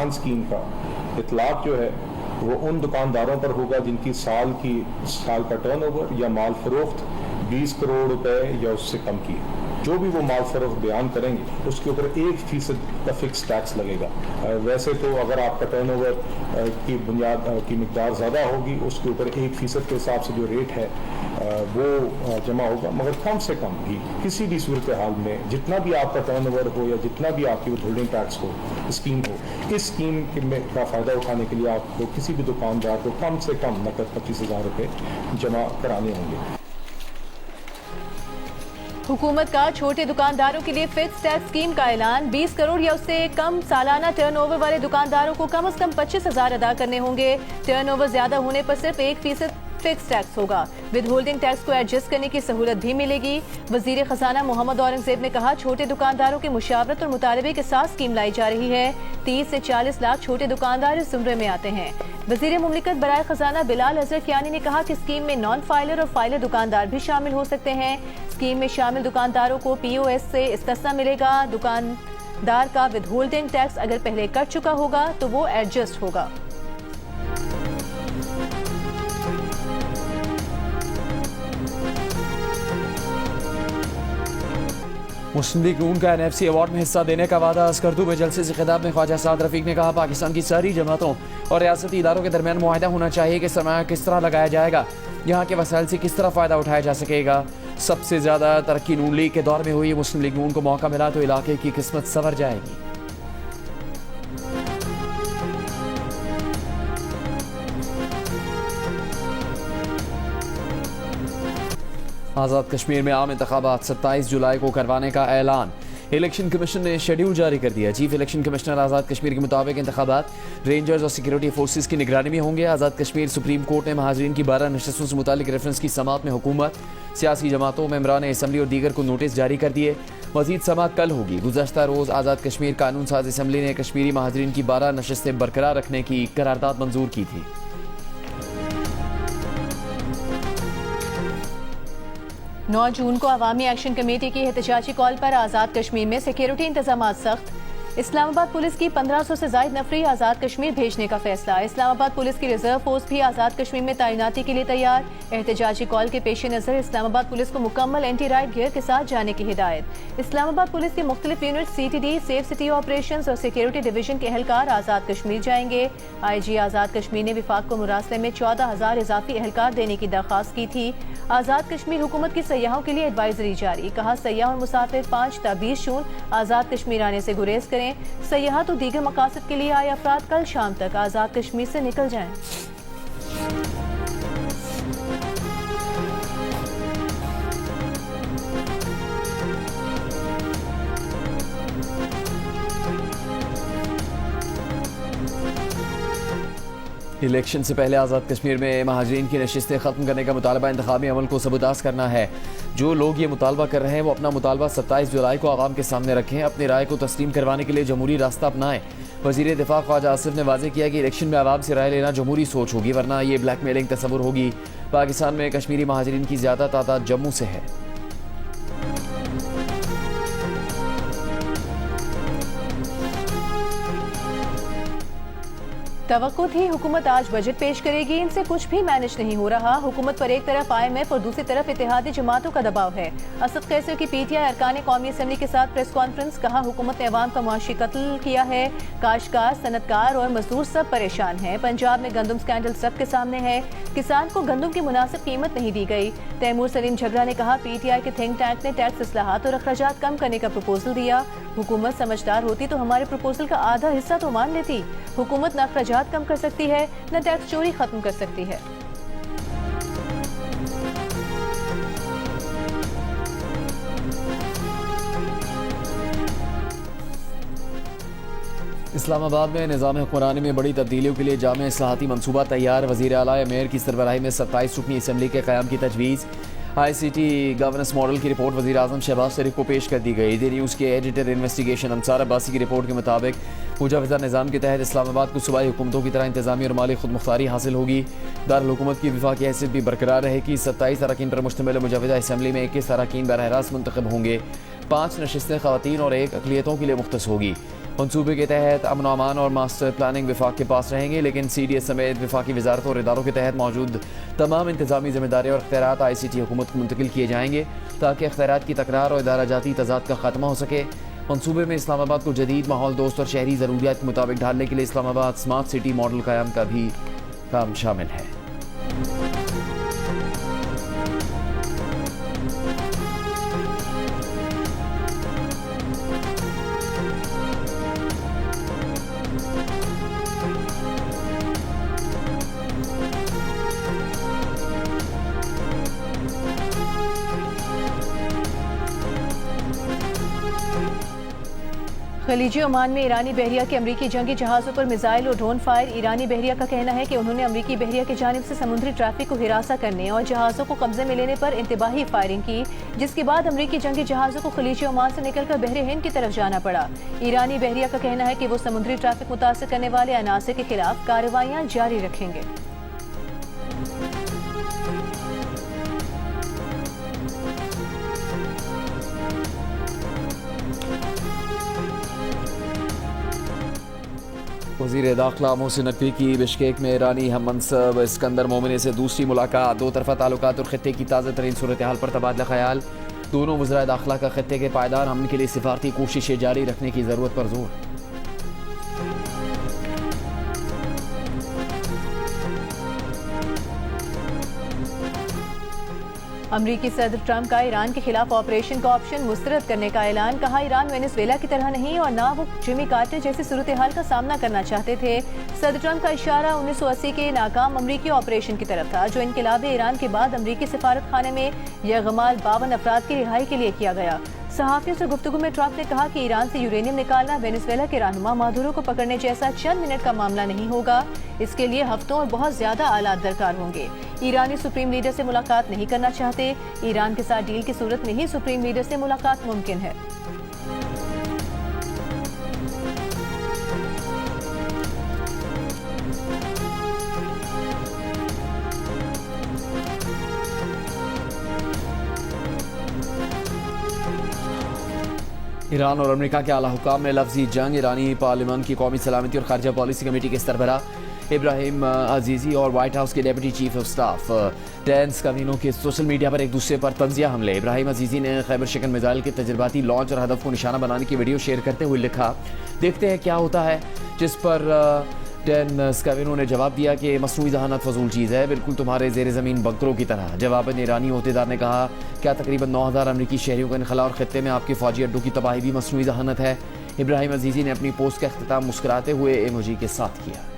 किसान स्कीम का इतलाक जो है वो उन दुकानदारों पर होगा जिनकी साल का टर्नओवर या माल फरोख्त 20 करोड़ रुपए या उससे कम की है। जो भी वो माल फरोख्त बयान करेंगे उसके ऊपर 1% का फिक्स टैक्स लगेगा। वैसे तो अगर आपका टर्नओवर की बुनियाद की मिकदार ज़्यादा होगी उसके ऊपर 1% के हिसाब से जो रेट है वो जमा होगा, मगर कम से कम भी किसी भी सूरत हाल में जितना भी आपका टर्नओवर हो या जितना भी आपकी विथहोल्डिंग टैक्स हो स्कीम हो, इस स्कीम का फ़ायदा उठाने के लिए आपको किसी भी दुकानदार को कम से कम नकद 25,000 रुपये जमा कराने होंगे। हुकूमत का छोटे दुकानदारों के लिए फिक्स टैक्स स्कीम का ऐलान। 20 करोड़ या उससे कम सालाना टर्नओवर वाले दुकानदारों को कम से कम 25,000 अदा करने होंगे। टर्नओवर ज्यादा होने पर सिर्फ 1% फिक्स टैक्स होगा। विद होल्डिंग टैक्स को एडजस्ट करने की सहूलत भी मिलेगी। वजीर खजाना मोहम्मद औरंगजेब ने कहा, छोटे दुकानदारों की मुशावरत और मुतालबे के साथ स्कीम लाई जा रही है। 30 से 40 लाख छोटे दुकानदार इस जुमरे में आते हैं। वजीर मुमलिकत बराए खजाना बिलाल हजरत यानी ने कहा कि स्कीम में नॉन फाइलर और फाइलर दुकानदार भी शामिल हो सकते हैं। स्कीम में शामिल दुकानदारों को POS से इस्तिस्ना मिलेगा। दुकानदार का विद होल्डिंग टैक्स अगर पहले कट चुका होगा तो वो एडजस्ट होगा। मुस्लिम लीग नून का NFC अवार्ड में हिस्सा देने का वादा। अस्करदू में जलसे से खिताब में ख्वाजा साद रफीक ने कहा, पाकिस्तान की सारी जमातों और रियासती इदारों के दरमियान मुआहदा होना चाहिए कि सरमाया किस तरह लगाया जाएगा, यहाँ के वसाइल से किस तरह फ़ायदा उठाया जा सकेगा। सबसे ज़्यादा तरक्की नून लीग के दौर में हुई। मुस्लिम लीग नून को मौका मिला तो इलाके की किस्मत संवर जाएगी। आज़ाद कश्मीर में आम इंतखाबात 27 जुलाई को करवाने का ऐलान। इलेक्शन कमीशन ने शेड्यूल जारी कर दिया। Chief election commissioner Azad Kashmir के मुताबिक इंतखाबात रेंजर्स और सिक्योरिटी फोर्सेस की निगरानी में होंगे। आज़ाद कश्मीर सुप्रीम कोर्ट ने महाजरीन की 12 नशस्तों से मुतालिक रेफरेंस की समाअत में हुकूमत, सियासी जमातों, मेंबरान असम्बली और दीगर को नोटिस जारी कर दिए। मजीद समाअत कल होगी। गुज़श्ता रोज़ आज़ाद कश्मीर कानून साज असम्बली ने कश्मीरी महाजरीन की 12 नशस्तें बरकरार रखने की करारदाद मंजूर की थी। 9 जून को अवामी एक्शन कमेटी की एहतजाजी कॉल पर आज़ाद कश्मीर में सिक्योरिटी इंतजाम सख्त। इस्लामाबाद पुलिस की 1500 से ज़ायद नफरी आज़ाद कश्मीर भेजने का फैसला। इस्लामाबाद पुलिस की रिजर्व फोर्स भी आज़ाद कश्मीर में तैनाती के लिए तैयार। एहतजाजी कॉल के पेश नज़र इस्लामाबाद पुलिस को मुकम्मल एंटी राइट गियर के साथ जाने की हिदायत। इस्लामाबाद पुलिस की मुख्तलिफ unit CTD, safe city operation और सिक्योरिटी डिवीजन के एहलकार आज़ाद कश्मीर जाएंगे। IG आज़ाद कश्मीर ने विफाक को मुरासले में 14,000 इजाफी एहलकार देने की दरख्वास्त की थी। आज़ाद कश्मीर हुकूमत की सयाहों के लिए एडवाइजरी जारी। कहा, सयाह और मुसाफिर 5 ता 20 जून आज़ाद कश्मीर आने से गुरेज करें। सयाहत और दीगर मकासद के लिए आए अफराद कल शाम तक आज़ाद कश्मीर से निकल जाएं। इलेक्शन से पहले आज़ाद कश्मीर में महाजरीन की नशिस्तें ख़त्म करने का मुतालबा इंतखाबी अमल को सबूताज़ करना है। जो लोग ये मुतालबा कर रहे हैं वो अपना मुतालबा 27 जुलाई को आवाम के सामने रखें। अपनी राय को तस्लीम करवाने के लिए जमहूरी रास्ता अपनाएं। वज़ीर दिफा ख्वाजा आसिफ ने वाज़ेह किया कि इलेक्शन में आवाम से राय लेना जमहूरी सोच होगी, वरना ये ब्लैकमेलिंग तस्वुर होगी। पाकिस्तान में कश्मीरी महाजरीन की ज़्यादा तादाद जम्मू से है। तवक्को थी हुकूमत आज बजट पेश करेगी, इनसे कुछ भी मैनेज नहीं हो रहा। हुकूमत पर एक तरफ IMF और दूसरी तरफ इत्तेहादी जमातों का दबाव है। असद कैसर की PTI अरकान कौमी असम्बली के साथ प्रेस कॉन्फ्रेंस। कहा, हुकूमत ने अवाम का मुआशी कत्ल किया है। काश्तकार, सनतकार और मजदूर सब परेशान हैं। पंजाब में गंदम स्कैंडल सबके सामने है। किसान को गंदम की मुनासिब कीमत नहीं दी गई। तैमूर सलीम झगड़ा ने कहा, PTI के थिंक टैंक ने टैक्स इस्लाहात और अखराजात कम करने का प्रपोजल दिया। हुकूमत समझदार होती तो हमारे प्रपोजल का आधा हिस्सा तो मान लेती। हुकूमत न अखराजात कम कर सकती है न टैक्स चोरी खत्म कर सकती है। इस्लामाबाद में निज़ाम हुक्मरानी में बड़ी तब्दीलियों के लिए जामे इस्लाहाती मनसूबा तैयार। वज़ीर आला मेयर की सरबराही में 27 रुकनी असम्बली के क़याम की तजवीज़। ICT गवर्नेंस मॉडल की रिपोर्ट वज़ीर आज़म शहबाज शरीफ को पेश कर दी गई। द न्यूज़ के एडिटर इन्वेस्टिगेशन अंसार अब्बासी की रिपोर्ट के मुताबिक मुजवज़ा निज़ाम के तहत इस्लामाबाद को सूबाई हुकूमतों की तरह इंतज़ामी और माली खुद मुख्तारी हासिल होगी। दारुल हुकूमत की विफाकी हैसियत भी बरकरार रहेगी। 27 अरकान पर मुश्तमिल मुजवज़ा असम्बली में 21 अरकान बरह रास्त मुंतखब होंगे। 5 नशिस्तें ख़वातीन और 1 अक़लियतों के लिए मुख्तस होगी। मनसूबे के तहत अमन व अमान और मास्टर प्लानिंग विफाक के पास रहेंगे, लेकिन CDS समेत विफाकी वजारत और इदारों के तहत मौजूद तमाम इंतजामी जिम्मेदारी और अख्तियारात ICT हुकूमत को मुंतकिल किए जाएंगे ताकि अख्तियारात की तकरार और इदारा जाती तजाद का खात्मा हो सके। मनसूबे में इस्लामाबाद को जदीद माहौल दोस्त और शहरी ज़रूरियात के मुताबिक ढालने के लिए इस्लामाबाद स्मार्ट सिटी मॉडल क़याम का भी काम शामिल है। खलीजी ओमान में ईरानी बहरिया के अमरीकी जंगी जहाज़ों पर मिसाइल और ड्रोन फायर। ईरानी बहरिया का कहना है कि उन्होंने अमरीकी बहरिया की जानिब से समुद्री ट्रैफिक को हिरासा करने और जहाज़ों को कब्जे में लेने पर इंतबाही फायरिंग की, जिसके बाद अमरीकी जंगी जहाज़ों को खलीजी ओमान से निकलकर बहरे हिंद की तरफ जाना पड़ा। ईरानी बहरिया का कहना है कि वो समुद्री ट्रैफिक मुतासर करने वाले अनासर के खिलाफ कार्रवाइयाँ जारी रखेंगे। वज़ीर दाखिला मोहसिन नकवी की बिश्केक में ईरानी हम मनसब इस्कंदर मोमिनी से दूसरी मुलाकात। दो तरफ़ा ताल्लुकात और खित्ते की ताज़ा तरीन सूरत हाल पर तबादला ख्याल। दोनों वज़राए दाखिला का खित्ते के पायदार अमन के लिए सिफारती कोशिशें जारी रखने की ज़रूरत पर जोर। अमरीकी सदर ट्रंप का ईरान के खिलाफ ऑपरेशन का ऑप्शन मुस्तरद करने का ऐलान। कहा, ईरान वेनेजुएला की तरह नहीं और ना वो जिमी कार्टर जैसी सूरत हाल का सामना करना चाहते थे। सदर ट्रंप का इशारा 1980 के नाकाम अमरीकी ऑपरेशन की तरफ था, जो इनकलाब ईरान के बाद अमरीकी सफारत खाने में यरगमाल 52 अफराद की रिहाई के लिए किया गया। सहाफियों से गुफ्तगू में ट्रंप ने कहा कि ईरान से यूरेनियम निकालना वेनेजुएला के रहनुमा मादुरो को पकड़ने जैसा चंद मिनट का मामला नहीं होगा। इसके लिए हफ्तों और बहुत ज्यादा आलात दरकार होंगे। ईरानी सुप्रीम लीडर से मुलाकात नहीं करना चाहते। ईरान के साथ डील की सूरत में ही सुप्रीम लीडर से मुलाकात मुमकिन है। ईरान और अमेरिका के आला हुकाम में लफ्जी जंग। ईरानी पार्लियामेंट की कौमी सलामती और खारजा पॉलिसी कमेटी के सरबराह इब्राहिम अजीजी और व्हाइट हाउस के deputy chief of staff Dan Scavino के सोशल मीडिया पर एक दूसरे पर तंजिया हमले। इब्राहिम अजीजी ने खैबर शिकन मिसाइल के तजर्बाती लॉन्च और हदफ को निशाना बनाने की वीडियो शेयर करते हुए लिखा, देखते हैं क्या होता है, जिस पर डैन स्कैविनो ने जवाब दिया कि मसनूई जहानत फजूल चीज़ है, बिल्कुल तुम्हारे ज़ेर ज़मीन बंकरों की तरह। जवाबन ईरानी अहदेदार ने कहा, क्या तकरीबन 9000 अमरीकी शहरियों का इनखला और खत्ते में आपके फौजी अड्डों की तबाही भी मसनूई जहानत है। इब्राहिम अजीजी ने अपनी पोस्ट का अख्तिताम मुस्कुराते हुए इमोजी के साथ किया।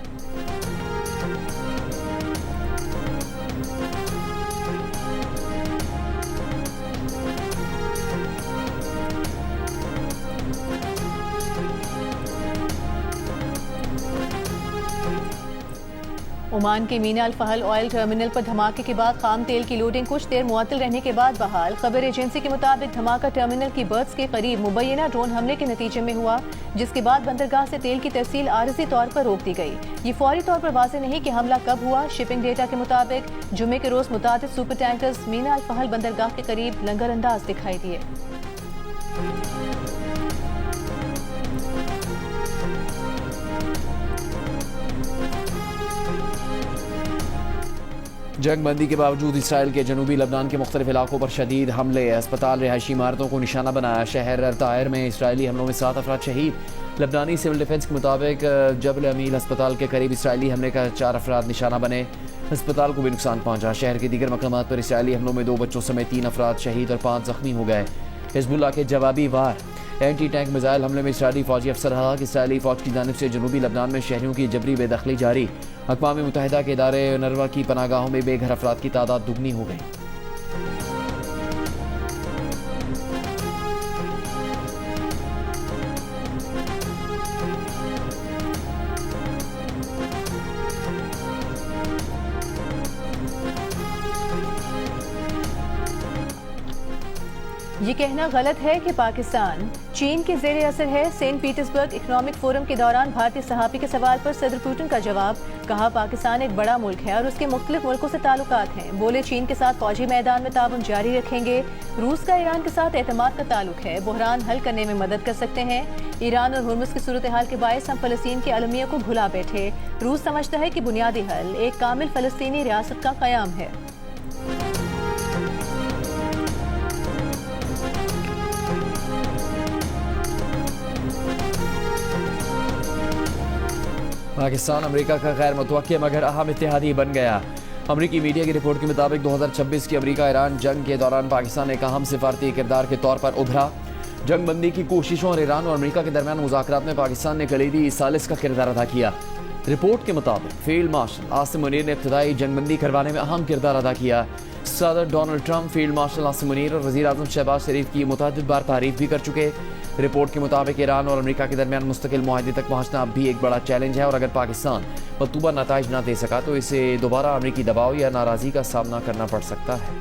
ओमान के मीना अल फहल ऑयल टर्मिनल पर धमाके के बाद खाम तेल की लोडिंग कुछ देर मुअत्तल रहने के बाद बहाल। खबर एजेंसी के मुताबिक धमाका टर्मिनल की बर्थ्स के करीब मुबैना ड्रोन हमले के नतीजे में हुआ, जिसके बाद बंदरगाह से तेल की तरसील आरजी तौर पर रोक दी गई। ये फौरी तौर पर वाज़ेह नहीं कि हमला कब हुआ। शिपिंग डेटा के मुताबिक जुमे के रोज मुतादिद सुपर टैंकर्स मीना अल फहल बंदरगाह के करीब लंगर अंदाज दिखाई दिए। जंग बंदी के बावजूद इसराइल के जनूबी लबनान के मुख्तलिफ इलाकों पर शदीद हमले। अस्पताल रिहायशी इमारतों को निशाना बनाया। शहर तायर में इसराइली हमलों में 7 अफराद शहीद। लबनानी सिविल डिफेंस के मुताबिक जबल अमील अस्पताल के करीब इसराइली हमले का 4 अफराद निशाना बने। अस्पताल को भी नुकसान पहुंचा। शहर के दीगर मकामात पर इसराइली हमलों में 2 बच्चों समेत 3 अफराद शहीद और 5 जख्मी हो गए। हिजबुल्लाह के जवाबी वार एंटी टैंक मिसाइल हमले में इसराइली फौजी अफसर हलाक। इसराइली फौज की जानिब से जनूबी लबनान में शहरियों की जबरी बेदखली जारी। अक़वाम मुत्तहिदा के इदारे नरवा की पनागाहों में बेघर अफराद की तादाद दुगनी हो गई। ये कहना गलत है कि पाकिस्तान चीन के ज़ेरे असर है। सेंट पीटर्सबर्ग इकोनॉमिक फोरम के दौरान भारतीय सहाफ़ी के सवाल पर सदर पुतिन का जवाब, कहा पाकिस्तान एक बड़ा मुल्क है और उसके मुख्तलिफ मुल्कों से ताल्लुकात हैं। बोले चीन के साथ फौजी मैदान में ताउन जारी रखेंगे। रूस का ईरान के साथ एतमाद का ताल्लुक है, बहरान हल करने में मदद कर सकते हैं। ईरान और हुर्मुज़ की सूरत हाल के बायस हम फ़लस्तीन के अलमिया को भुला बैठे। रूस समझता है कि बुनियादी हल एक कामिल फ़लस्तीनी रियासत का क़याम है। पाकिस्तान अमेरिका का गैर मुतवक्किल मगर अहम इत्तेहादी बन गया। अमेरिकी मीडिया की रिपोर्ट के मुताबिक 2026 की अमेरिका ईरान जंग के दौरान पाकिस्तान एक अहम सिफारती किरदार के तौर पर उभरा। जंग बंदी की कोशिशों और ईरान और अमेरिका के दरमियान मुज़ाकरात में पाकिस्तान ने कलीदी सालिस का किरदार अदा किया। रिपोर्ट के मुताबिक फील्ड मार्शल आसिम मुनीर ने इब्तदाई जंगबंदी करवाने में अहम किरदार अदा किया। सदर Donald Trump field marshal Asim Munir और वज़ीर आज़म शहबाज शरीफ की मुतअद्दिद बार तारीफ भी कर चुके। रिपोर्ट के मुताबिक ईरान और अमेरिका के दरमियान मुस्तकिल मुआहदे तक पहुंचना अब भी एक बड़ा चैलेंज है और अगर पाकिस्तान मतलूबा नताइज न दे सका तो इसे दोबारा अमेरिकी दबाव या नाराज़गी का सामना करना पड़ सकता है।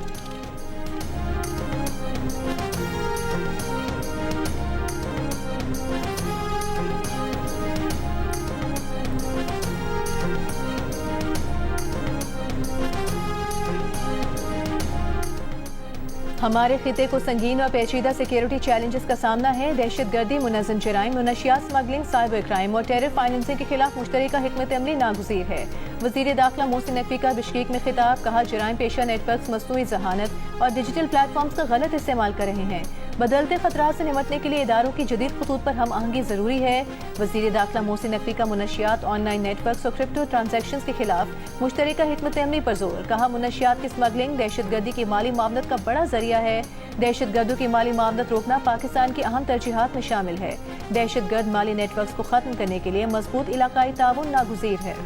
हमारे खिते को संगीन और पेचीदा सिक्योरिटी चैलेंजेस का सामना है। दहशतगर्दी, मुनज़्ज़म जराइम, मनशियात स्मगलिंग, साइबर क्राइम और टेरर फाइनेंसिंग के खिलाफ मुश्तरका हिकमत अमली नागुज़ीर है। वज़ीर दाखिला मोहसिन नकवी का बिश्केक में खिताब, कहा जराइम पेशा नेटवर्क मसनूई जहानत और डिजिटल प्लेटफॉर्म्स का गलत इस्तेमाल कर रहे हैं। बदलते खतरात से निपटने के लिए इदारों की जदीद खतूत पर हम आहंगी ज़रूरी है। वज़ीर दाखिला मोहसिन नकवी का मुनशियात, ऑनलाइन नेटवर्क और क्रिप्टो ट्रांजैक्शंस के खिलाफ मुश्तरका हिकमत अमली पर जोर, कहा मुनशियात की स्मगलिंग दहशतगर्दी की माली मामलत का बड़ा जरिया है। दहशतगर्दों की माली मामलत रोकना पाकिस्तान की अहम तरजीहात में शामिल है। दहशतगर्द माली नेटवर्क्स को खत्म करने के लिए मजबूत इलाकाई ताउन नागुज़ीर है।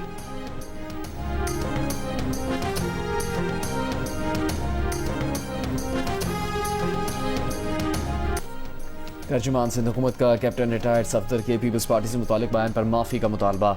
तर्जुमान सिंध हुकूमत का कैप्टन रिटायर्ड सफदर के पीपल्स पार्टी से मुतालिक बयान पर माफ़ी का मुतालबा।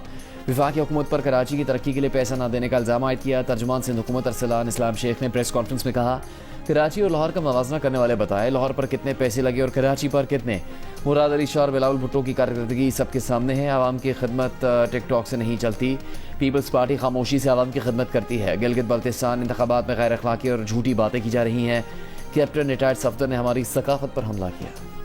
वफाकी हुकूमत पर कराची की तरक्की के लिए पैसा न देने का इल्ज़ाम आयद किया। तर्जुमान सिंध हुकूमत अरसलान इस्लाम शेख ने प्रेस कॉन्फ्रेंस में कहा, कराची और लाहौर का मवाजना करने वाले बताए लाहौर पर कितने पैसे लगे और कराची पर कितने। मुराद अली शाह और बिलावल भुट्टो की कारकर्दगी सबके सामने है। आवाम की खिदमत टिकटॉक से नहीं चलती। पीपल्स पार्टी खामोशी से आवाम की खिदमत करती है। गिलगित बल्तिस्तान इंतखाबात में गैर अखलाकी और झूठी बातें की जा रही हैं। कैप्टन रिटायर्ड सफदर ने हमारी सकाफत पर हमला किया।